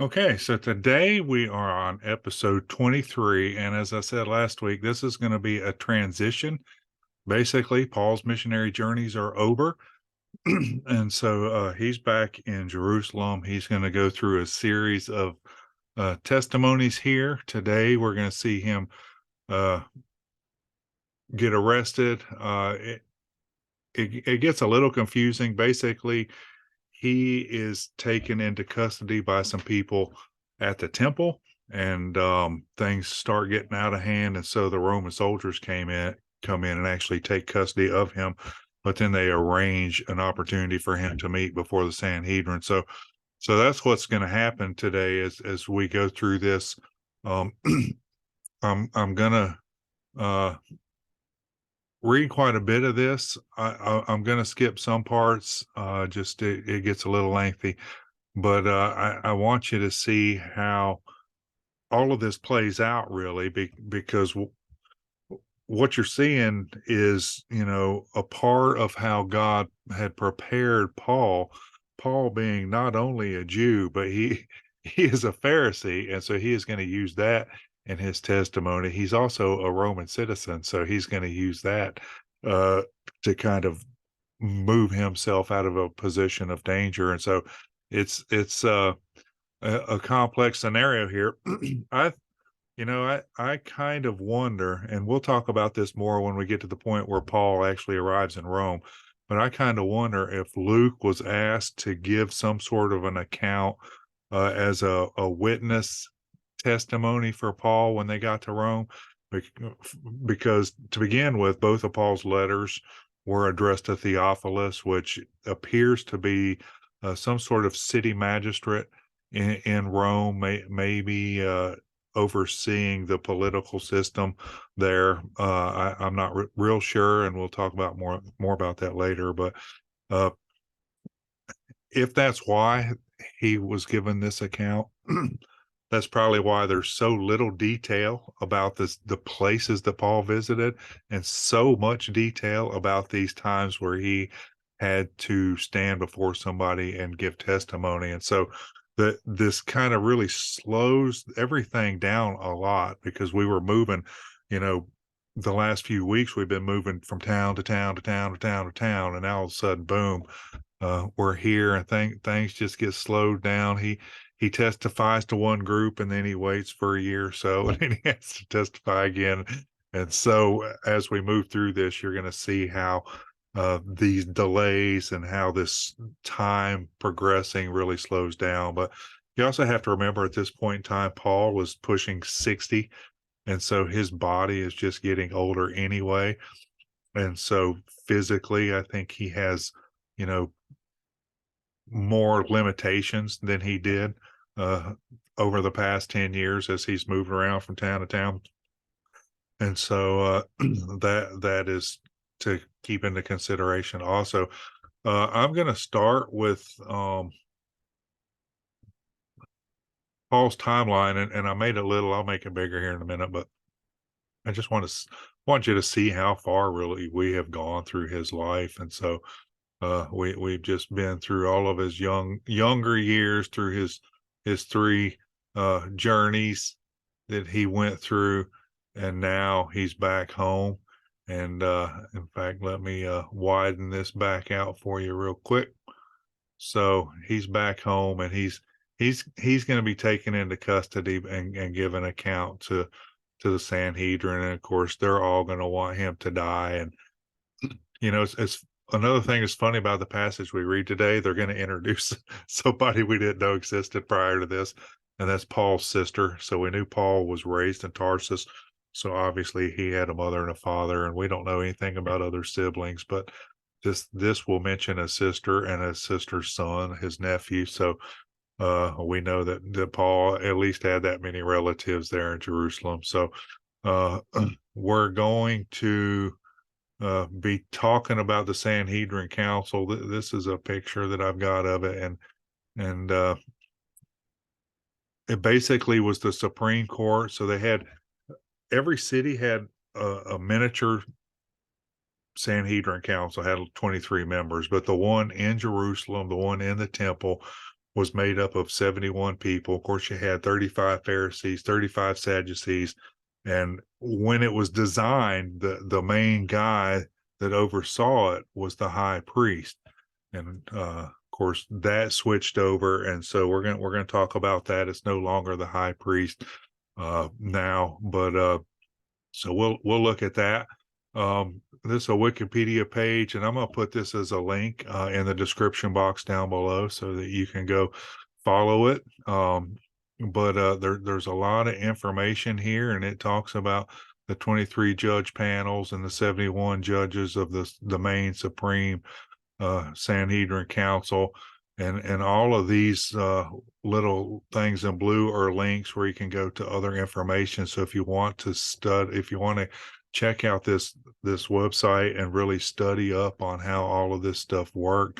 Okay, so today we are on episode 23. And as I said last week, this is going to be a transition. Basically, Paul's missionary journeys are over. And so he's back in Jerusalem. He's going to go through a series of testimonies here. Today, we're going to see him uh, get arrested. It gets a little confusing. Basically, he is taken into custody by some people at the temple, and things start getting out of hand. And so the Roman soldiers come in and actually take custody of him. But then they arrange an opportunity for him to meet before the Sanhedrin. So that's what's going to happen today as we go through this. Um, I'm gonna uh, read quite a bit of this. I'm going to skip some parts. Just it gets a little lengthy, but I want you to see how all of this plays out, really, because what you're seeing is, a part of how God had prepared Paul. Paul being not only a Jew, but he is a Pharisee, and so he is going to use that in his testimony. He's also a Roman citizen, so he's going to use that uh, to kind of move himself out of a position of danger. And so it's a complex scenario here. I I kind of wonder, and we'll talk about this more when we get to the point where Paul actually arrives in Rome, but I kind of wonder if Luke was asked to give some sort of an account as a witness testimony for Paul when they got to Rome, because to begin with, both of Paul's letters were addressed to Theophilus, which appears to be some sort of city magistrate in Rome, maybe overseeing the political system there. I'm not real sure, and we'll talk about more about that later. But uh, if that's why he was given this account, that's probably why there's so little detail about the places that Paul visited, and so much detail about these times where he had to stand before somebody and give testimony. And so this kind of really slows everything down a lot, because we were moving, you know, the last few weeks we've been moving from town to town to town to town to town, and now all of a sudden, boom, we're here, and things just get slowed down. He testifies to one group, and then he waits for a year or so, and then he has to testify again. And so as we move through this, you're going to see how these delays and how this time progressing really slows down. But you also have to remember, at this point in time, Paul was pushing 60, and so his body is just getting older anyway. And so physically, I think he has, you know, more limitations than he did uh, over the past 10 years as he's moved around from town to town. And so that is to keep into consideration also. I'm going to start with Paul's timeline, and I made it little. I'll make it bigger here in a minute, but I just want you to see how far really we have gone through his life. And so we've just been through all of his younger years, through his three journeys that he went through, and now he's back home. And in fact, let me widen this back out for you real quick. So he's back home, and he's going to be taken into custody and given account to the Sanhedrin, and of course they're all going to want him to die. And it's another thing that's funny about the passage we read today. They're going to introduce somebody we didn't know existed prior to this, and that's Paul's sister. So we knew Paul was raised in Tarsus, so obviously he had a mother and a father, and we don't know anything about other siblings, but this will mention a sister and a sister's son, his nephew. So we know that Paul at least had that many relatives there in Jerusalem. So uh, we're going to be talking about the Sanhedrin Council. This is a picture that I've got of it, and it basically was the Supreme Court. So they had every city had a miniature Sanhedrin Council, had 23 members, but the one in Jerusalem, the one in the temple, was made up of 71 people. Of course, you had 35 Pharisees, 35 Sadducees. And when it was designed, the main guy that oversaw it was the high priest. And of course, that switched over. And so we're gonna talk about that. It's no longer the high priest now, but so we'll look at that. This is a Wikipedia page, and I'm going to put this as a link in the description box down below so that you can go follow it. But there's a lot of information here, and it talks about the 23 judge panels and the 71 judges of the main Supreme Sanhedrin Council, and all of these little things in blue are links where you can go to other information. So if you want to if you want to check out this website and really study up on how all of this stuff worked,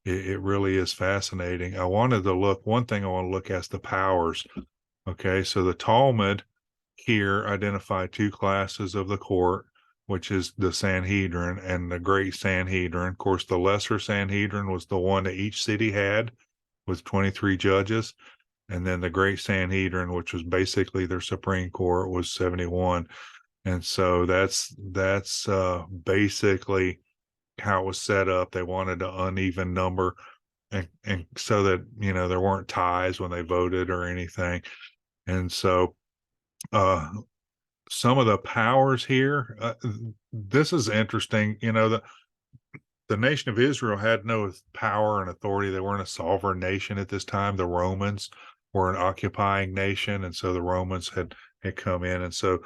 it really is fascinating. One thing I want to look at is the powers. Okay, so the Talmud here identified two classes of the court, which is the Sanhedrin and the Great Sanhedrin. Of course, the Lesser Sanhedrin was the one that each city had with 23 judges. And then the Great Sanhedrin, which was basically their Supreme Court, was 71. And so that's basically how it was set up. They wanted an uneven number, and so that, there weren't ties when they voted or anything. And so some of the powers here, this is interesting. The nation of Israel had no power and authority. They weren't a sovereign nation at this time. The Romans were an occupying nation, and so the Romans had come in. And so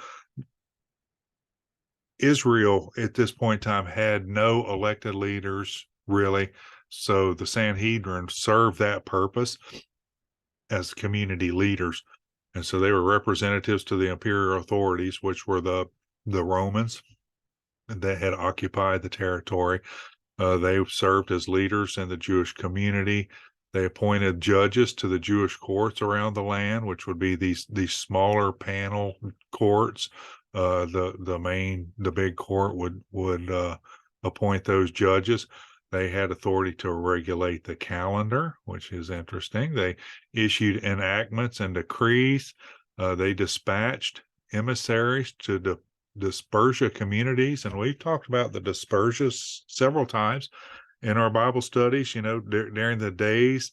Israel at this point in time had no elected leaders, really. So the Sanhedrin served that purpose as community leaders. And so they were representatives to the imperial authorities, which were the Romans that had occupied the territory. They served as leaders in the Jewish community. They appointed judges to the Jewish courts around the land, which would be these smaller panel courts. The big court would appoint those judges. They had authority to regulate the calendar, which is interesting. They issued enactments and decrees. They dispatched emissaries to dispersia communities, and we've talked about the dispersia several times in our Bible studies. During the days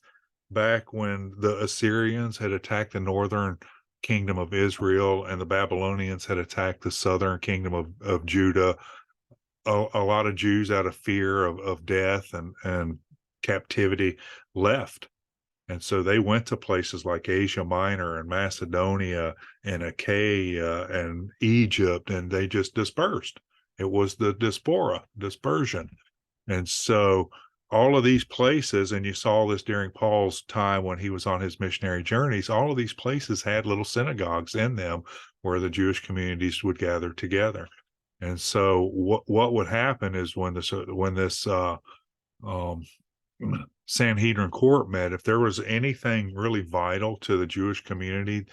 back when the Assyrians had attacked the northern kingdom of Israel and the Babylonians had attacked the southern kingdom of Judah, a lot of Jews, out of fear of death and captivity, left. And so they went to places like Asia Minor and Macedonia and Achaia and Egypt, and they just dispersed. It was the dispersion. And so all of these places, and you saw this during Paul's time when he was on his missionary journeys, all of these places had little synagogues in them where the Jewish communities would gather together. And so what would happen is when this Sanhedrin court met, if there was anything really vital to the Jewish community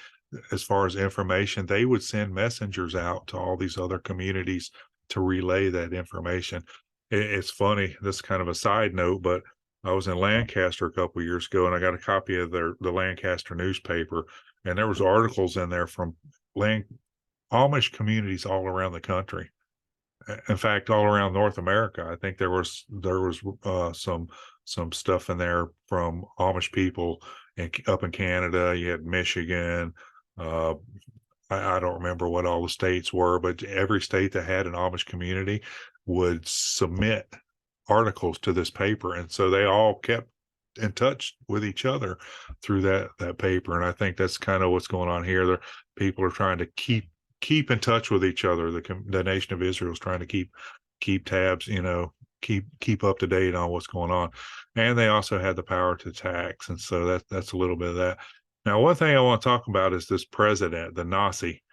as far as information, they would send messengers out to all these other communities to relay that information. It's funny, this is kind of a side note, but I was in Lancaster a couple of years ago, and I got a copy of the Lancaster newspaper, and there was articles in there from Amish communities all around the country. In fact, all around North America. I think there was some stuff in there from Amish people up in Canada. You had Michigan. I don't remember what all the states were, but every state that had an Amish community would submit articles to this paper, and so they all kept in touch with each other through that paper. And I think that's kind of what's going on here. People are trying to keep in touch with each other. The nation of Israel is trying to keep tabs, keep up to date on what's going on. And they also had the power to tax. And so that's a little bit of that. Now, one thing I want to talk about is this president, the Nasi.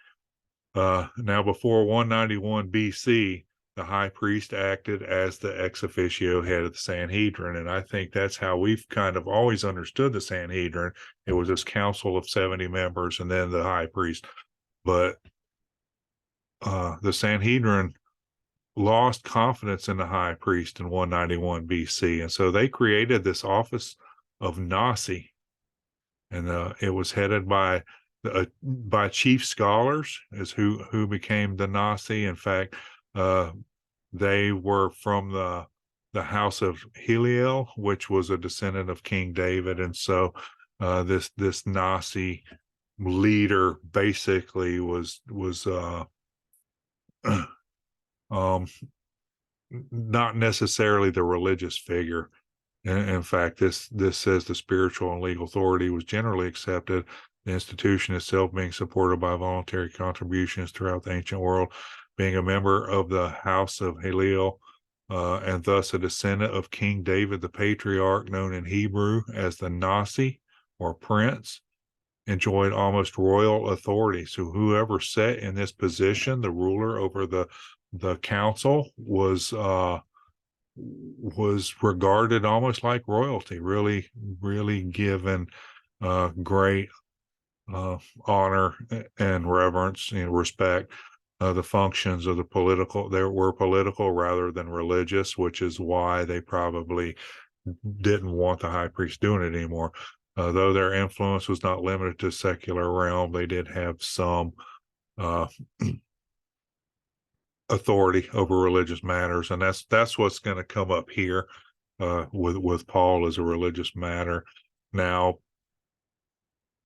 Now, before 191 BC, the high priest acted as the ex officio head of the Sanhedrin. And I think that's how we've kind of always understood the Sanhedrin. It was this council of 70 members and then the high priest. But the Sanhedrin lost confidence in the high priest in 191 BC. And so they created this office of Nasi. and it was headed by chief scholars, is who became the Nasi. In fact, uh, they were from the house of Heliel, which was a descendant of King David, and so this Nasi leader basically was um, not necessarily the religious figure. In fact, this says the spiritual and legal authority was generally accepted, the institution itself being supported by voluntary contributions throughout the ancient world, being a member of the house of Heliel, and thus a descendant of King David the patriarch, known in Hebrew as the Nasi or prince, enjoyed almost royal authority. So whoever sat in this position, the ruler over the council, was regarded almost like royalty, really given great honor and reverence and respect. The functions of the political, they were political rather than religious, which is why they probably didn't want the high priest doing it anymore. Though their influence was not limited to secular realm, they did have some uh, authority over religious matters, and that's what's going to come up here with Paul as a religious matter. Now,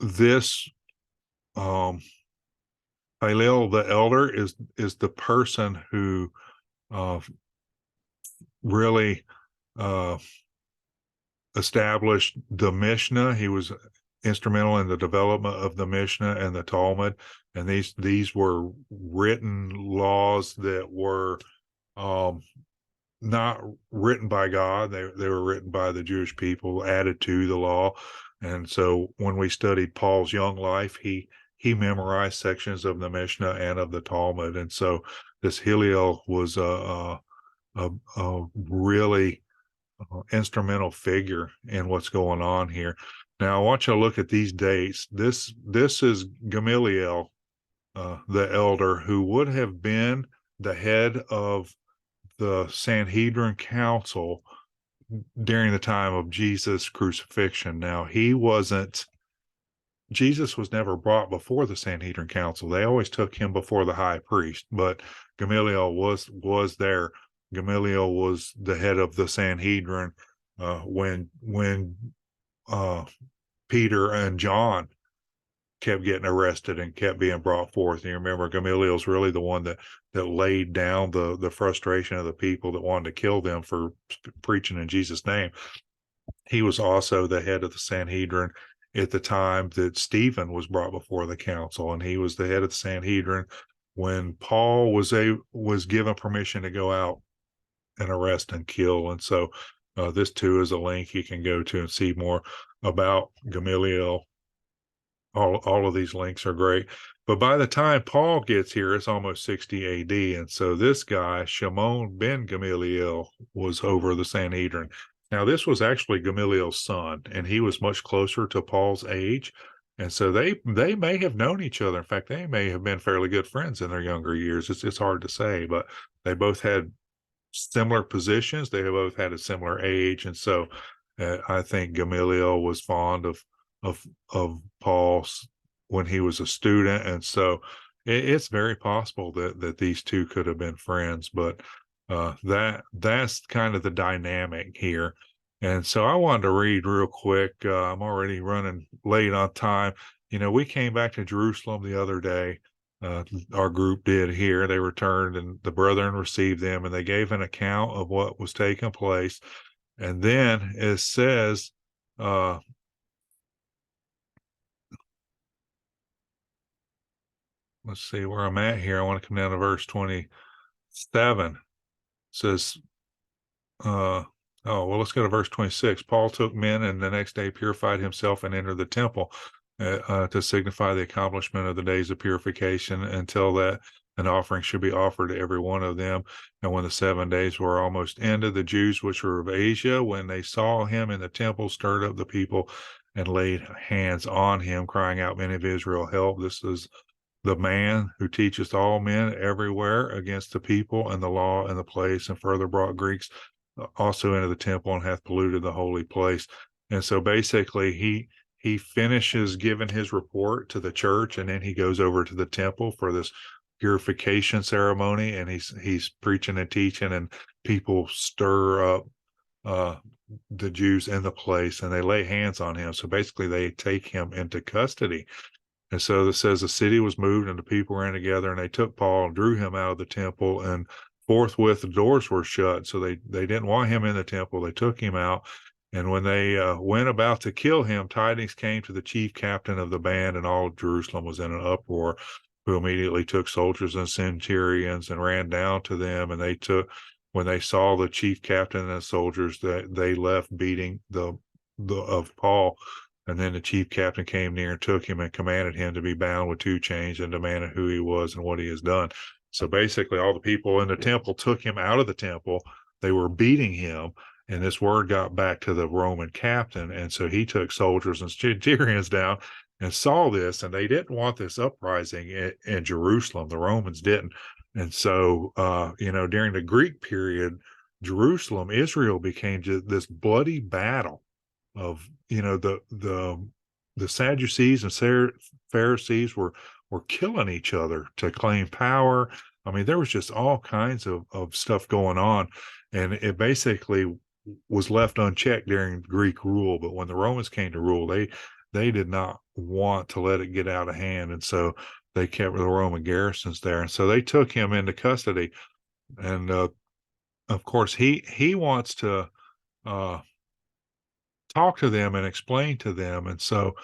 this Hillel the elder is the person who uh, really uh, established the Mishnah. He was instrumental in the development of the Mishnah and the Talmud, and these were written laws that were um, not written by God. They were written by the Jewish people, added to the law. And so when we studied Paul's young life, he memorized sections of the Mishnah and of the Talmud. And so this Hillel was a really instrumental figure in what's going on here. Now I want you to look at these dates. This is Gamaliel, the elder, who would have been the head of the Sanhedrin council during the time of Jesus' crucifixion. Now, Jesus was never brought before the Sanhedrin council. They always took him before the high priest, but Gamaliel was there. Gamaliel was the head of the Sanhedrin when Peter and John kept getting arrested and kept being brought forth. And you remember, Gamaliel's really the one that laid down the frustration of the people that wanted to kill them for preaching in Jesus' name. He was also the head of the Sanhedrin at the time that Stephen was brought before the council, and he was the head of the Sanhedrin when Paul was given permission to go out and arrest and kill. And so this too is a link you can go to and see more about Gamaliel. All of these links are great. But by the time Paul gets here, it's almost 60 AD. And so this guy, Shimon ben Gamaliel, was over the Sanhedrin. Now, this was actually Gamaliel's son, and he was much closer to Paul's age. And so they may have known each other. In fact, they may have been fairly good friends in their younger years. It's hard to say, but they both had similar positions. They both had a similar age. And so I think Gamaliel was fond of Paul's when he was a student, and so it's very possible that these two could have been friends. But that's kind of the dynamic here. And so I wanted to read real quick. I'm already running late on time. We came back to Jerusalem the other day. Our group did here. They returned, and the brethren received them, and they gave an account of what was taking place. And then it says, let's see where I'm at here. I want to come down to verse 27. It says, let's go to verse 26. Paul took men and the next day purified himself and entered the temple to signify the accomplishment of the days of purification, until that an offering should be offered to every one of them. And when the 7 days were almost ended, the Jews which were of Asia, when they saw him in the temple, stirred up the people and laid hands on him, crying out, Men of Israel, help. This is the man who teacheth all men everywhere against the people and the law and the place, and further brought Greeks also into the temple and hath polluted the holy place. And so basically he finishes giving his report to the church, and then he goes over to the temple for this purification ceremony, and he's preaching and teaching, and people stir up uh, the Jews in the place, and they lay hands on him. So basically, they take him into custody. And so it says the city was moved and the people ran together, and they took Paul and drew him out of the temple, and forthwith the doors were shut. So they didn't want him in the temple. They took him out. And when they went about to kill him, tidings came to the chief captain of the band, and all Jerusalem was in an uproar, who immediately took soldiers and centurions and ran down to them. And when they saw the chief captain and the soldiers, that they left beating the of Paul. And then the chief captain came near and took him and commanded him to be bound with 2 chains, and demanded who he was and what he has done. So basically, all the people in the temple took him out of the temple. They were beating him, and this word got back to the Roman captain. And so he took soldiers and centurions down and saw this, and they didn't want this uprising in Jerusalem. The Romans didn't. And so, during the Greek period, Jerusalem, Israel became just this bloody battle of, the Sadducees and Pharisees were killing each other to claim power. I mean, there was just all kinds of stuff going on, and it basically was left unchecked during Greek rule. But when the Romans came to rule, they did not want to let it get out of hand, and so they kept the Roman garrisons there. And so they took him into custody, and of course he wants to uh, talk to them and explain to them. And so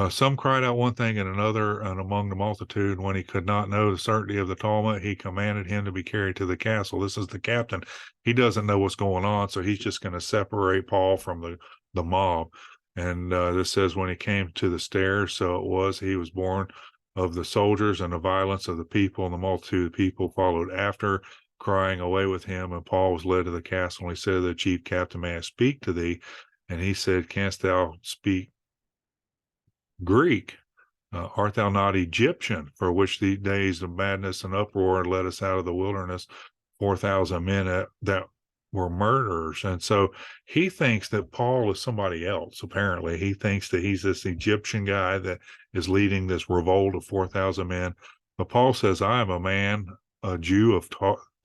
some cried out one thing and another, and among the multitude, when he could not know the certainty of the tumult, he commanded him to be carried to the castle. This is the captain. He doesn't know what's going on, so he's just going to separate Paul from the mob. And this says, when he came to the stairs, so it was, he was born of the soldiers and the violence of the people, and the multitude of people followed after, crying, away with him. And Paul was led to the castle, and he said to the chief captain, may I speak to thee? And he said, canst thou speak Greek? Art thou not Egyptian, for which the days of madness and uproar led us out of the wilderness, 4,000 men that were murderers? And so he thinks that Paul is somebody else. Apparently, he thinks that he's this Egyptian guy that is leading this revolt of 4,000 men. But Paul says, I am a man, a Jew of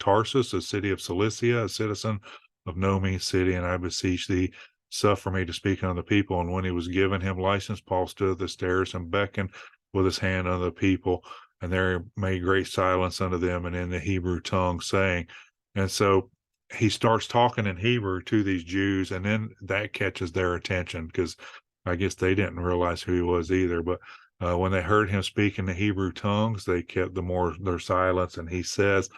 Tarsus, a city of Cilicia, a citizen of no mean city, and I beseech thee, suffer me to speak unto the people. And when he was given him license, Paul stood at the stairs and beckoned with his hand unto the people, and there made great silence unto them, and in the Hebrew tongue saying. And so he starts talking in Hebrew to these Jews, and then that catches their attention, because I guess they didn't realize who he was either. But when they heard him speak in the Hebrew tongues, they kept their silence. And he says,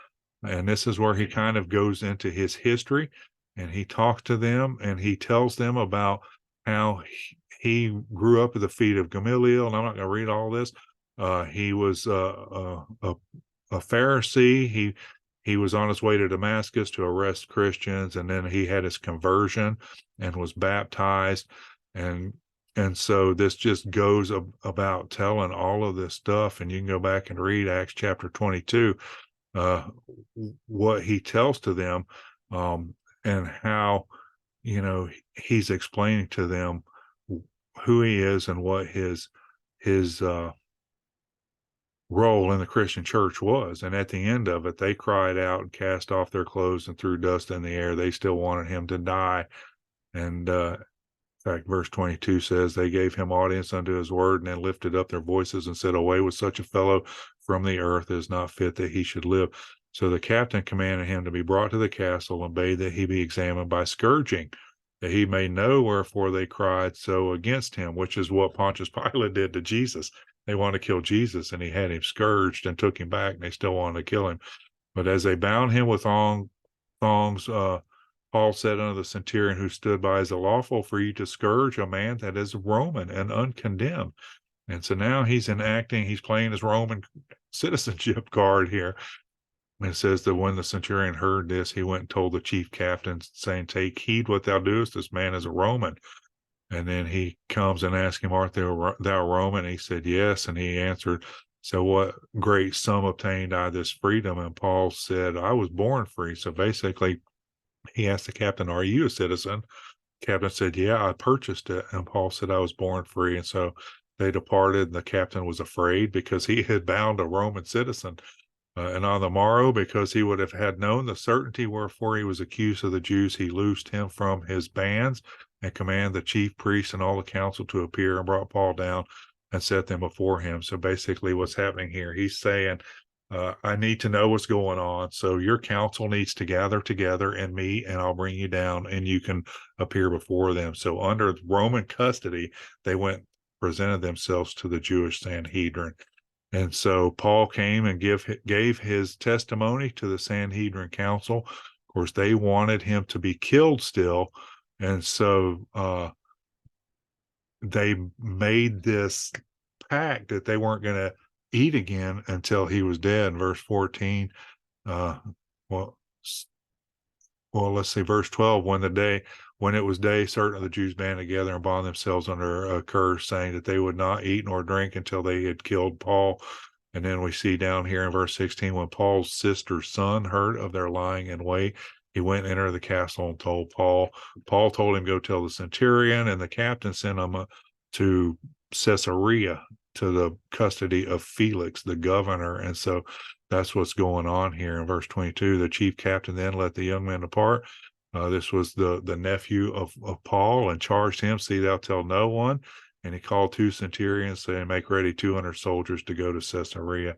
and this is where he kind of goes into his history, and he talks to them, and he tells them about how he grew up at the feet of Gamaliel. And I'm not going to read all this. He was a Pharisee. He was on his way to Damascus to arrest Christians, and then he had his conversion and was baptized. And so this just goes about telling all of this stuff. And you can go back and read Acts chapter 22, what he tells to them. And how, he's explaining to them who he is and what his role in the Christian church was. And at the end of it, they cried out and cast off their clothes and threw dust in the air. They still wanted him to die. And in fact, verse 22 says, they gave him audience unto his word, and then lifted up their voices and said, away with such a fellow from the earth, it is not fit that he should live. So the captain commanded him to be brought to the castle, and bade that he be examined by scourging, that he may know wherefore they cried so against him, which is what Pontius Pilate did to Jesus. They wanted to kill Jesus, and he had him scourged and took him back, and they still wanted to kill him. But as they bound him with thongs, Paul said unto the centurion who stood by, is it lawful for you to scourge a man that is Roman and uncondemned? And so now he's playing his Roman citizenship card here. And it says that when the centurion heard this, he went and told the chief captain, saying, take heed what thou doest, this man is a Roman. And then he comes and asks him, art thou Roman? And he said, yes. And he answered, so what great sum obtained I this freedom? And Paul said, I was born free. So basically, he asked the captain, are you a citizen? Captain said, "Yeah, I purchased it." And Paul said, "I was born free." And so they departed, and the captain was afraid because he had bound a Roman citizen. And on the morrow, because he would have had known the certainty wherefore he was accused of the Jews, he loosed him from his bands and commanded the chief priests and all the council to appear, and brought Paul down and set them before him. So basically, what's happening here, he's saying, I need to know what's going on. So your council needs to gather together and meet, and I'll bring you down and you can appear before them. So under Roman custody, they went, presented themselves to the Jewish Sanhedrin. And so Paul came and gave his testimony to the Sanhedrin council. Of course, they wanted him to be killed still. And so they made this pact that they weren't going to eat again until he was dead. In verse 14, uh, well, well, let's see, verse 12, when it was day, certain of the Jews banded together and bound themselves under a curse, saying that they would not eat nor drink until they had killed Paul. And then we see down here in verse 16, when Paul's sister's son heard of their lying in wait, he went into the castle and told Paul. Paul told him, go tell the centurion, and the captain sent him to Caesarea, to the custody of Felix, the governor. And so that's what's going on here in verse 22. The chief captain then let the young men depart. This was the nephew of Paul, and charged him, see thou tell no one. And he called 2 centurions, saying, make ready 200 soldiers to go to Caesarea,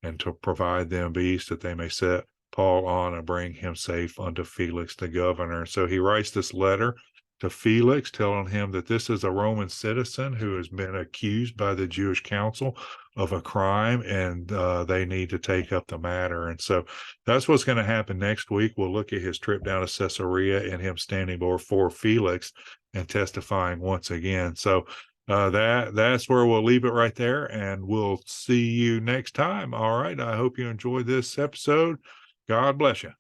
and to provide them beasts, that they may set Paul on and bring him safe unto Felix the governor. So he writes this letter to Felix, telling him that this is a Roman citizen who has been accused by the Jewish council of a crime, and they need to take up the matter. And so that's what's going to happen next week. We'll look at his trip down to Caesarea and him standing before Felix and testifying once again. So that's where we'll leave it right there, and we'll see you next time. All right. I hope you enjoyed this episode. God bless you.